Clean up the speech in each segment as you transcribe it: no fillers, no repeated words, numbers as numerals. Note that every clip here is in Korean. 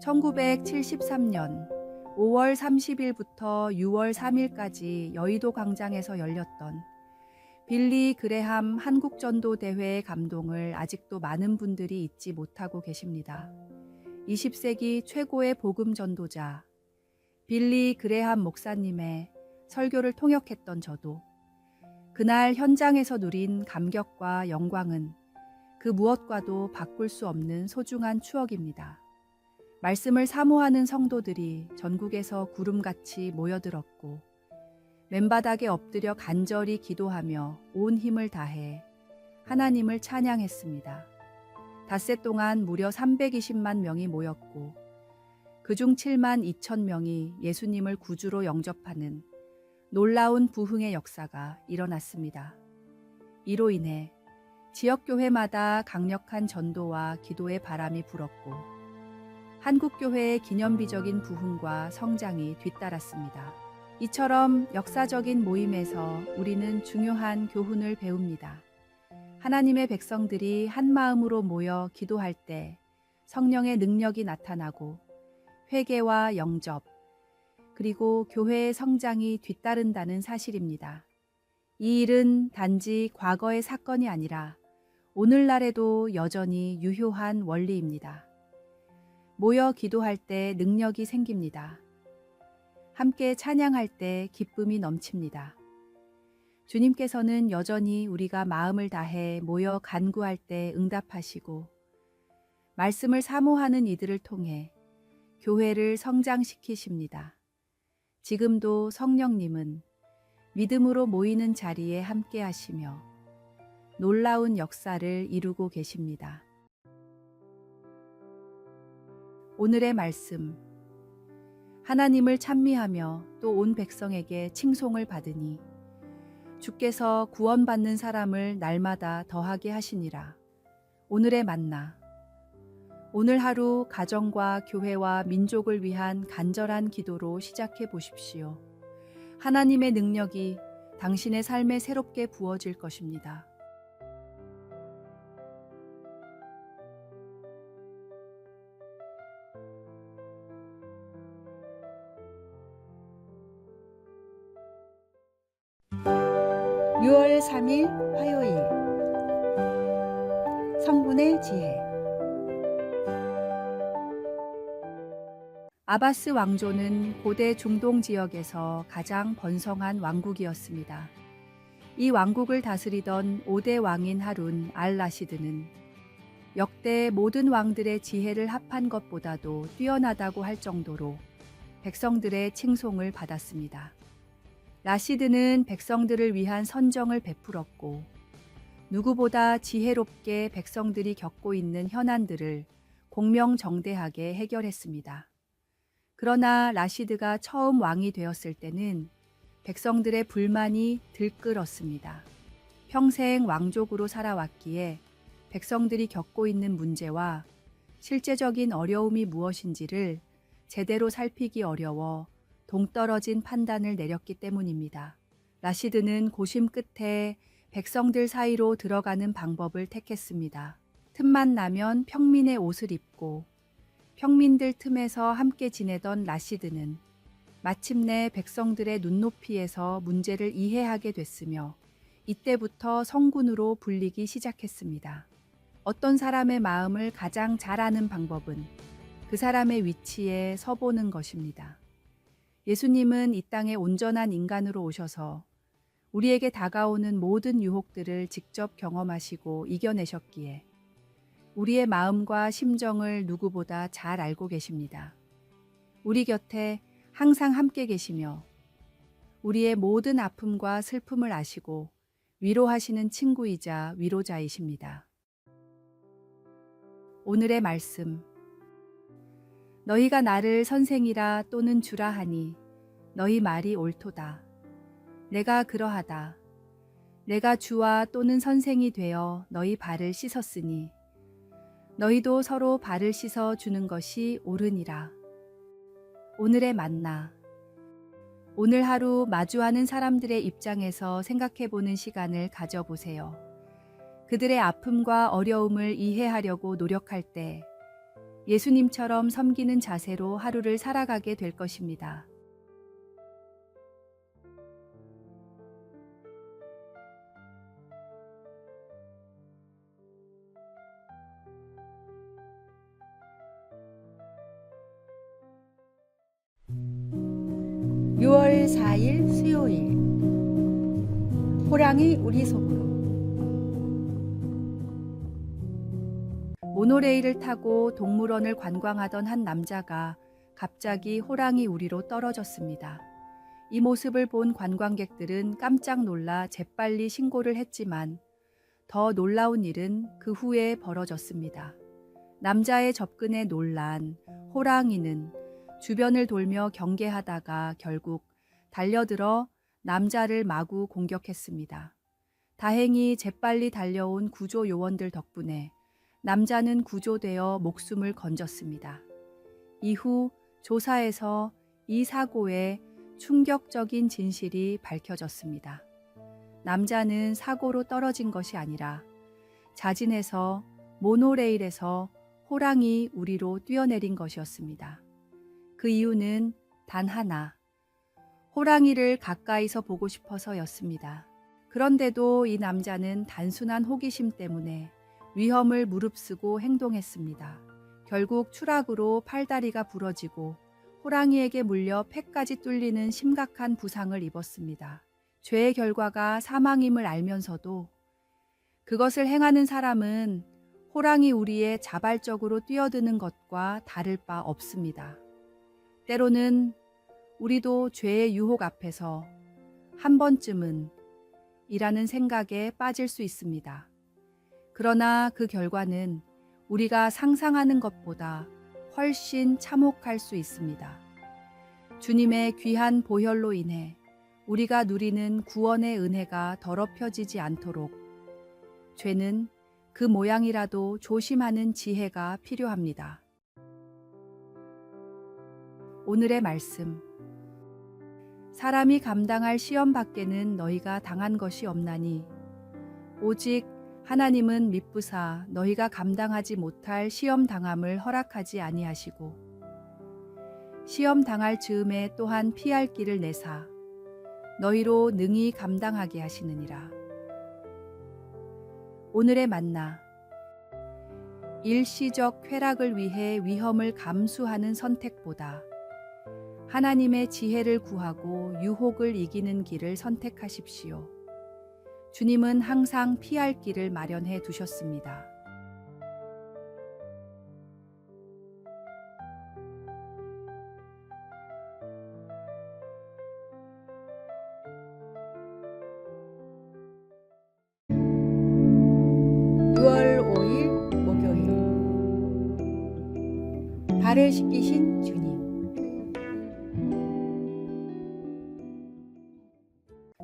1973년 5월 30일부터 6월 3일까지 여의도 광장에서 열렸던 빌리 그레함 한국전도대회의 감동을 아직도 많은 분들이 잊지 못하고 계십니다. 20세기 최고의 복음 전도자 빌리 그레함 목사님의 설교를 통역했던 저도 그날 현장에서 누린 감격과 영광은 그 무엇과도 바꿀 수 없는 소중한 추억입니다. 말씀을 사모하는 성도들이 전국에서 구름같이 모여들었고 맨바닥에 엎드려 간절히 기도하며 온 힘을 다해 하나님을 찬양했습니다. 닷새 동안 무려 320만 명이 모였고 그중 7만 2천 명이 예수님을 구주로 영접하는 놀라운 부흥의 역사가 일어났습니다. 이로 인해 지역교회마다 강력한 전도와 기도의 바람이 불었고 한국교회의 기념비적인 부흥과 성장이 뒤따랐습니다. 이처럼 역사적인 모임에서 우리는 중요한 교훈을 배웁니다. 하나님의 백성들이 한 마음으로 모여 기도할 때 성령의 능력이 나타나고 회개와 영접, 그리고 교회의 성장이 뒤따른다는 사실입니다. 이 일은 단지 과거의 사건이 아니라 오늘날에도 여전히 유효한 원리입니다. 모여 기도할 때 능력이 생깁니다. 함께 찬양할 때 기쁨이 넘칩니다. 주님께서는 여전히 우리가 마음을 다해 모여 간구할 때 응답하시고 말씀을 사모하는 이들을 통해 교회를 성장시키십니다. 지금도 성령님은 믿음으로 모이는 자리에 함께 하시며 놀라운 역사를 이루고 계십니다. 오늘의 말씀. 하나님을 찬미하며 또 온 백성에게 칭송을 받으니 주께서 구원받는 사람을 날마다 더하게 하시니라. 오늘의 만나. 오늘 하루 가정과 교회와 민족을 위한 간절한 기도로 시작해 보십시오. 하나님의 능력이 당신의 삶에 새롭게 부어질 것입니다. (6월 3일) 화요일. 성분의 지혜. 아바스 왕조는 고대 중동 지역에서 가장 번성한 왕국이었습니다. 이 왕국을 다스리던 5대 왕인 하룬 알-라시드는 역대 모든 왕들의 지혜를 합한 것보다도 뛰어나다고 할 정도로 백성들의 칭송을 받았습니다. 라시드는 백성들을 위한 선정을 베풀었고 누구보다 지혜롭게 백성들이 겪고 있는 현안들을 공명정대하게 해결했습니다. 그러나 라시드가 처음 왕이 되었을 때는 백성들의 불만이 들끓었습니다. 평생 왕족으로 살아왔기에 백성들이 겪고 있는 문제와 실제적인 어려움이 무엇인지를 제대로 살피기 어려워 동떨어진 판단을 내렸기 때문입니다. 라시드는 고심 끝에 백성들 사이로 들어가는 방법을 택했습니다. 틈만 나면 평민의 옷을 입고 평민들 틈에서 함께 지내던 라시드는 마침내 백성들의 눈높이에서 문제를 이해하게 됐으며 이때부터 성군으로 불리기 시작했습니다. 어떤 사람의 마음을 가장 잘 아는 방법은 그 사람의 위치에 서보는 것입니다. 예수님은 이 땅에 온전한 인간으로 오셔서 우리에게 다가오는 모든 유혹들을 직접 경험하시고 이겨내셨기에 우리의 마음과 심정을 누구보다 잘 알고 계십니다. 우리 곁에 항상 함께 계시며 우리의 모든 아픔과 슬픔을 아시고 위로하시는 친구이자 위로자이십니다. 오늘의 말씀. 너희가 나를 선생이라 또는 주라 하니 너희 말이 옳도다. 내가 그러하다. 내가 주와 또는 선생이 되어 너희 발을 씻었으니 너희도 서로 발을 씻어 주는 것이 옳으니라. 오늘의 만나. 오늘 하루 마주하는 사람들의 입장에서 생각해보는 시간을 가져보세요. 그들의 아픔과 어려움을 이해하려고 노력할 때 예수님처럼 섬기는 자세로 하루를 살아가게 될 것입니다. (6월 4일) 수요일. 호랑이 우리 속으로. 모노레일을 타고 동물원을 관광하던 한 남자가 갑자기 호랑이 우리로 떨어졌습니다. 이 모습을 본 관광객들은 깜짝 놀라 재빨리 신고를 했지만 더 놀라운 일은 그 후에 벌어졌습니다. 남자의 접근에 놀란 호랑이는 주변을 돌며 경계하다가 결국 달려들어 남자를 마구 공격했습니다. 다행히 재빨리 달려온 구조 요원들 덕분에 남자는 구조되어 목숨을 건졌습니다. 이후 조사에서 이 사고의 충격적인 진실이 밝혀졌습니다. 남자는 사고로 떨어진 것이 아니라 자진해서 모노레일에서 호랑이 우리로 뛰어내린 것이었습니다. 그 이유는 단 하나, 호랑이를 가까이서 보고 싶어서였습니다. 그런데도 이 남자는 단순한 호기심 때문에 위험을 무릅쓰고 행동했습니다. 결국 추락으로 팔다리가 부러지고 호랑이에게 물려 폐까지 뚫리는 심각한 부상을 입었습니다. 죄의 결과가 사망임을 알면서도 그것을 행하는 사람은 호랑이 우리에 자발적으로 뛰어드는 것과 다를 바 없습니다. 때로는 우리도 죄의 유혹 앞에서 한 번쯤은 이라는 생각에 빠질 수 있습니다. 그러나 그 결과는 우리가 상상하는 것보다 훨씬 참혹할 수 있습니다. 주님의 귀한 보혈로 인해 우리가 누리는 구원의 은혜가 더럽혀지지 않도록 죄는 그 모양이라도 조심하는 지혜가 필요합니다. 오늘의 말씀. 사람이 감당할 시험 밖에는 너희가 당한 것이 없나니 오직 하나님은 미쁘사 너희가 감당하지 못할 시험 당함을 허락하지 아니하시고 시험 당할 즈음에 또한 피할 길을 내사 너희로 능히 감당하게 하시느니라. 오늘의 만나. 일시적 쾌락을 위해 위험을 감수하는 선택보다 하나님의 지혜를 구하고 유혹을 이기는 길을 선택하십시오. 주님은 항상 피할 길을 마련해 두셨습니다. (6월 5일) 목요일. 발을 씻기신 주님.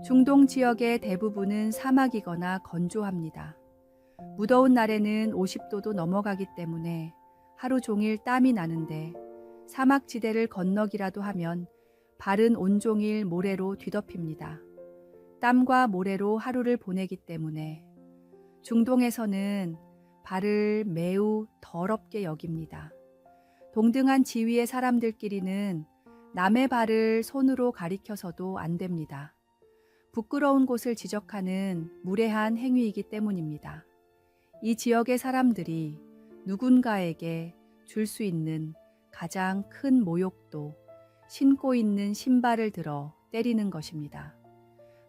중동 지역의 대부분은 사막이거나 건조합니다. 무더운 날에는 50도도 넘어가기 때문에 하루 종일 땀이 나는데 사막지대를 건너기라도 하면 발은 온종일 모래로 뒤덮입니다. 땀과 모래로 하루를 보내기 때문에 중동에서는 발을 매우 더럽게 여깁니다. 동등한 지위의 사람들끼리는 남의 발을 손으로 가리켜서도 안 됩니다. 부끄러운 곳을 지적하는 무례한 행위이기 때문입니다. 이 지역의 사람들이 누군가에게 줄 수 있는 가장 큰 모욕도 신고 있는 신발을 들어 때리는 것입니다.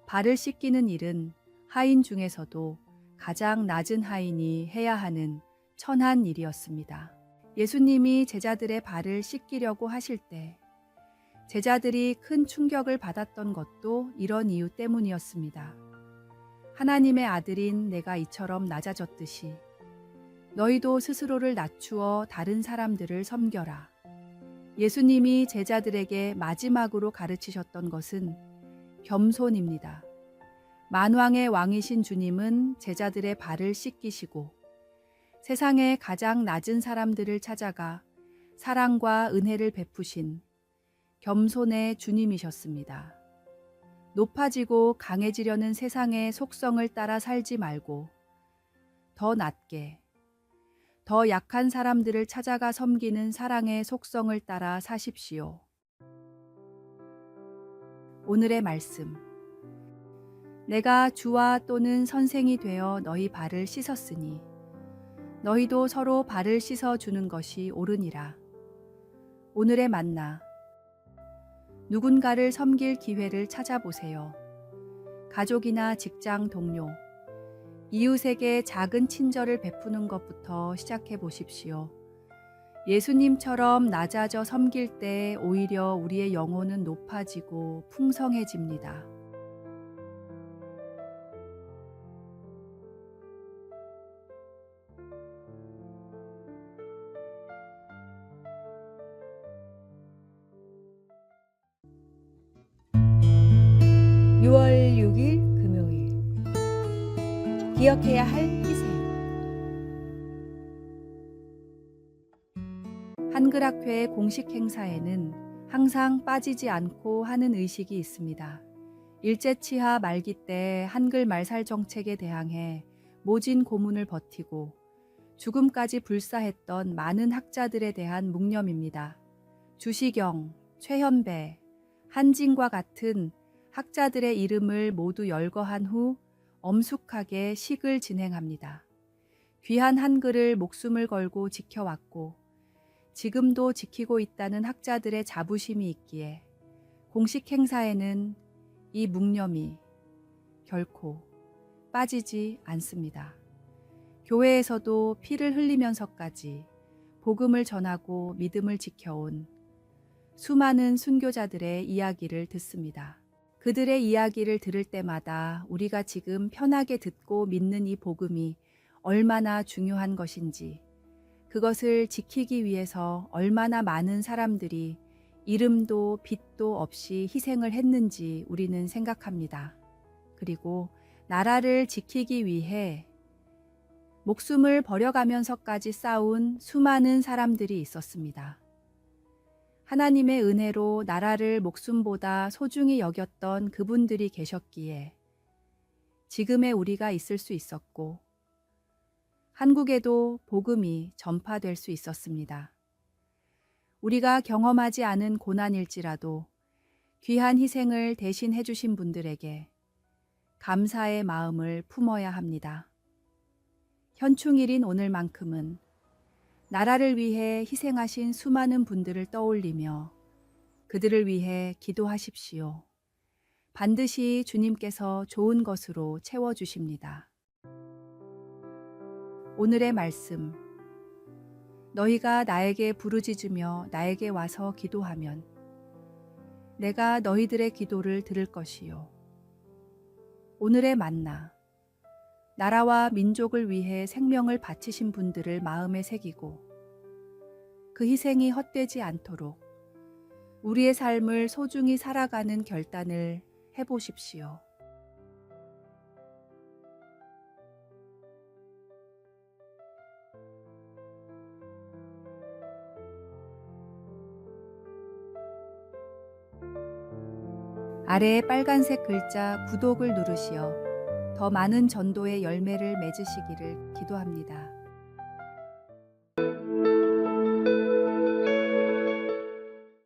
발을 씻기는 일은 하인 중에서도 가장 낮은 하인이 해야 하는 천한 일이었습니다. 예수님이 제자들의 발을 씻기려고 하실 때 제자들이 큰 충격을 받았던 것도 이런 이유 때문이었습니다. 하나님의 아들인 내가 이처럼 낮아졌듯이 너희도 스스로를 낮추어 다른 사람들을 섬겨라. 예수님이 제자들에게 마지막으로 가르치셨던 것은 겸손입니다. 만왕의 왕이신 주님은 제자들의 발을 씻기시고 세상의 가장 낮은 사람들을 찾아가 사랑과 은혜를 베푸신 겸손의 주님이셨습니다. 높아지고 강해지려는 세상의 속성을 따라 살지 말고 더 낮게, 더 약한 사람들을 찾아가 섬기는 사랑의 속성을 따라 사십시오. 오늘의 말씀. 내가 주와 또는 선생이 되어 너희 발을 씻었으니 너희도 서로 발을 씻어 주는 것이 옳으니라. 오늘의 만나. 누군가를 섬길 기회를 찾아보세요. 가족이나 직장 동료, 이웃에게 작은 친절을 베푸는 것부터 시작해 보십시오. 예수님처럼 낮아져 섬길 때 오히려 우리의 영혼은 높아지고 풍성해집니다. (6월 6일) 금요일. 기억해야 할 희생. 한글학회의 공식 행사에는 항상 빠지지 않고 하는 의식이 있습니다. 일제치하 말기 때 한글 말살 정책에 대항해 모진 고문을 버티고 죽음까지 불사했던 많은 학자들에 대한 묵념입니다. 주시경, 최현배, 한진과 같은 학자들의 이름을 모두 열거한 후 엄숙하게 식을 진행합니다. 귀한 한글을 목숨을 걸고 지켜왔고 지금도 지키고 있다는 학자들의 자부심이 있기에 공식 행사에는 이 묵념이 결코 빠지지 않습니다. 교회에서도 피를 흘리면서까지 복음을 전하고 믿음을 지켜온 수많은 순교자들의 이야기를 듣습니다. 그들의 이야기를 들을 때마다 우리가 지금 편하게 듣고 믿는 이 복음이 얼마나 중요한 것인지, 그것을 지키기 위해서 얼마나 많은 사람들이 이름도 빛도 없이 희생을 했는지 우리는 생각합니다. 그리고 나라를 지키기 위해 목숨을 버려가면서까지 싸운 수많은 사람들이 있었습니다. 하나님의 은혜로 나라를 목숨보다 소중히 여겼던 그분들이 계셨기에 지금의 우리가 있을 수 있었고 한국에도 복음이 전파될 수 있었습니다. 우리가 경험하지 않은 고난일지라도 귀한 희생을 대신 해주신 분들에게 감사의 마음을 품어야 합니다. 현충일인 오늘만큼은 나라를 위해 희생하신 수많은 분들을 떠올리며 그들을 위해 기도하십시오. 반드시 주님께서 좋은 것으로 채워주십니다. 오늘의 말씀. 너희가 나에게 부르짖으며 나에게 와서 기도하면 내가 너희들의 기도를 들을 것이요. 오늘의 만나. 나라와 민족을 위해 생명을 바치신 분들을 마음에 새기고 그 희생이 헛되지 않도록 우리의 삶을 소중히 살아가는 결단을 해보십시오. 아래에 빨간색 글자 구독을 누르시어 더 많은 전도의 열매를 맺으시기를 기도합니다.